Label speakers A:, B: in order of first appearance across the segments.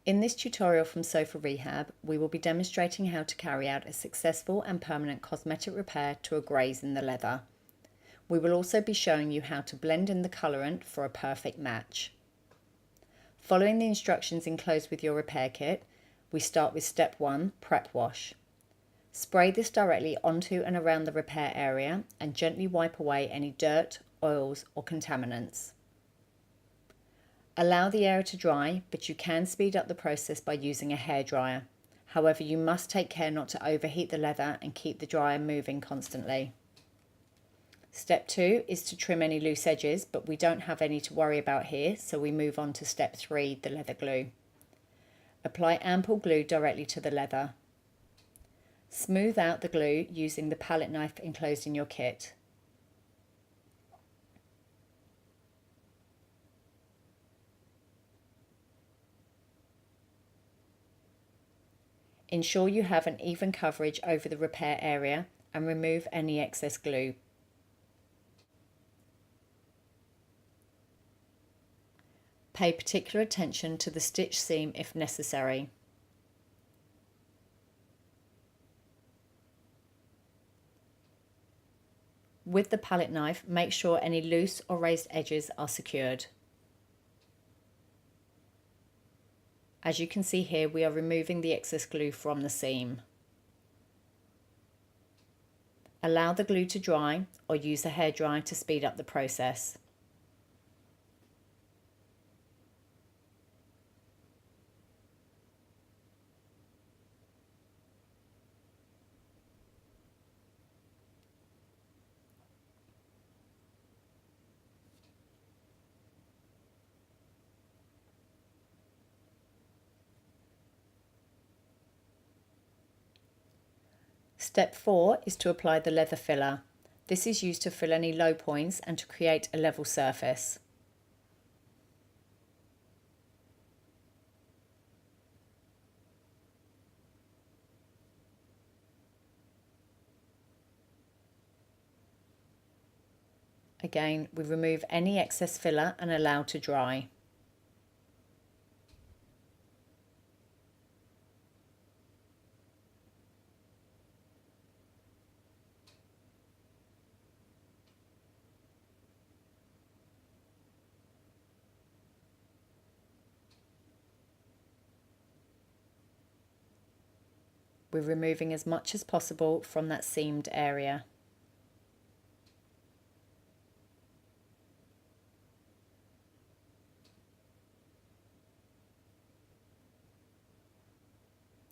A: In this tutorial from Sofa Rehab, we will be demonstrating how to carry out a successful and permanent cosmetic repair to a graze in the leather. We will also be showing you how to blend in the colourant for a perfect match. Following the instructions enclosed with your repair kit, we start with step 1, prep wash. Spray this directly onto and around the repair area and gently wipe away any dirt, oils or contaminants. Allow the area to dry, but you can speed up the process by using a hairdryer. However, you must take care not to overheat the leather and keep the dryer moving constantly. Step 2 is to trim any loose edges, but we don't have any to worry about here, so we move on to step 3, the leather glue. Apply ample glue directly to the leather. Smooth out the glue using the palette knife enclosed in your kit. Ensure you have an even coverage over the repair area and remove any excess glue. Pay particular attention to the stitch seam if necessary. With the palette knife, make sure any loose or raised edges are secured. As you can see here, we are removing the excess glue from the seam. Allow the glue to dry or use a hairdryer to speed up the process. Step 4 is to apply the leather filler. This is used to fill any low points and to create a level surface. Again, we remove any excess filler and allow to dry. We're removing as much as possible from that seamed area.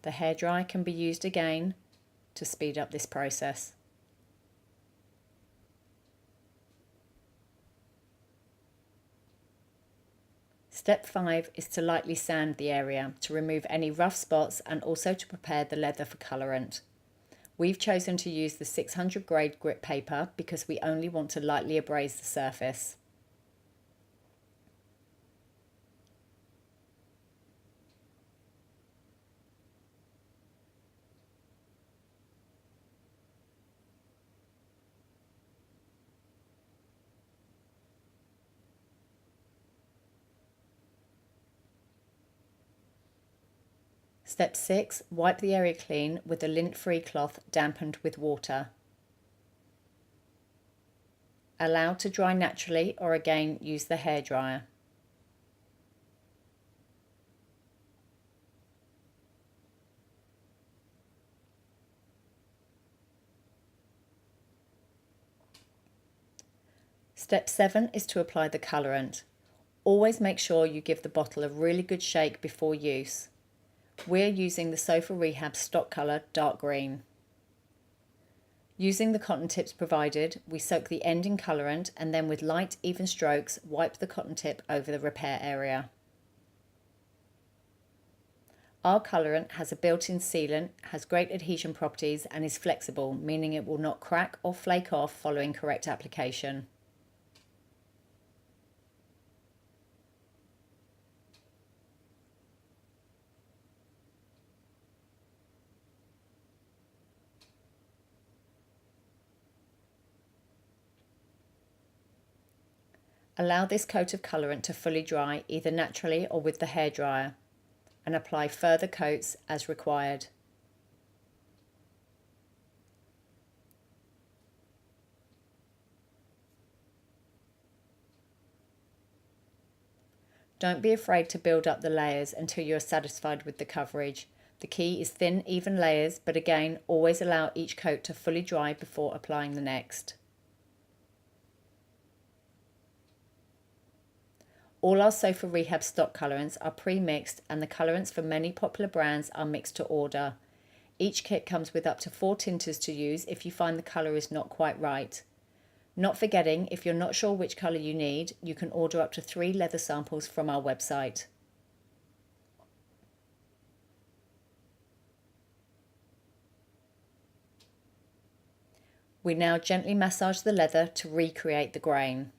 A: The hairdryer can be used again to speed up this process. Step 5 is to lightly sand the area to remove any rough spots and also to prepare the leather for colourant. We've chosen to use the 600 grade grit paper because we only want to lightly abrade the surface. Step 6, wipe the area clean with a lint-free cloth dampened with water. Allow to dry naturally or again use the hairdryer. Step 7 is to apply the colourant. Always make sure you give the bottle a really good shake before use. We're using the Sofa Rehab stock colour dark green. Using the cotton tips provided, we soak the end in colourant and then with light even strokes wipe the cotton tip over the repair area. Our colourant has a built-in sealant, has great adhesion properties and is flexible, meaning it will not crack or flake off following correct application. Allow this coat of colourant to fully dry either naturally or with the hairdryer. and apply further coats as required. Don't be afraid to build up the layers until you are satisfied with the coverage. The key is thin, even layers, but again, always allow each coat to fully dry before applying the next. All our Sofa Rehab stock colourants are pre-mixed, and the colourants for many popular brands are mixed to order. Each kit comes with up to 4 tinters to use if you find the colour is not quite right. Not forgetting, if you're not sure which colour you need, you can order up to 3 leather samples from our website. We now gently massage the leather to recreate the grain.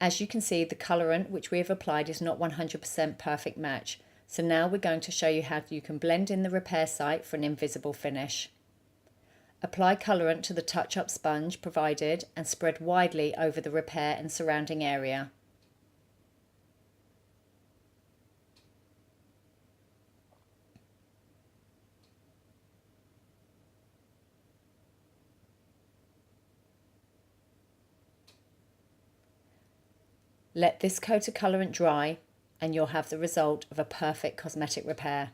A: As you can see, the colourant which we have applied is not 100% perfect match, so now we're going to show you how you can blend in the repair site for an invisible finish. Apply colourant to the touch-up sponge provided and spread widely over the repair and surrounding area. Let this coat of colourant dry and you'll have the result of a perfect cosmetic repair.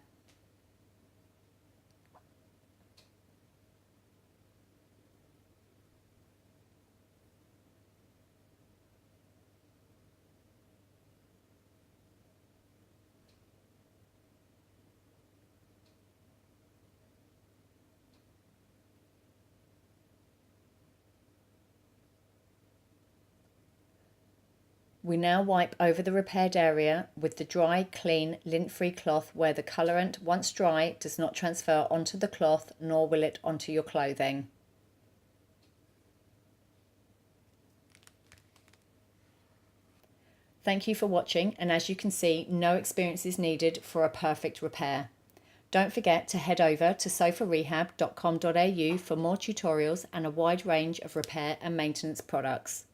A: We now wipe over the repaired area with the dry, clean, lint-free cloth where the colourant, once dry, does not transfer onto the cloth nor will it onto your clothing. Thank you for watching, and as you can see, no experience is needed for a perfect repair. Don't forget to head over to sofarehab.com.au for more tutorials and a wide range of repair and maintenance products.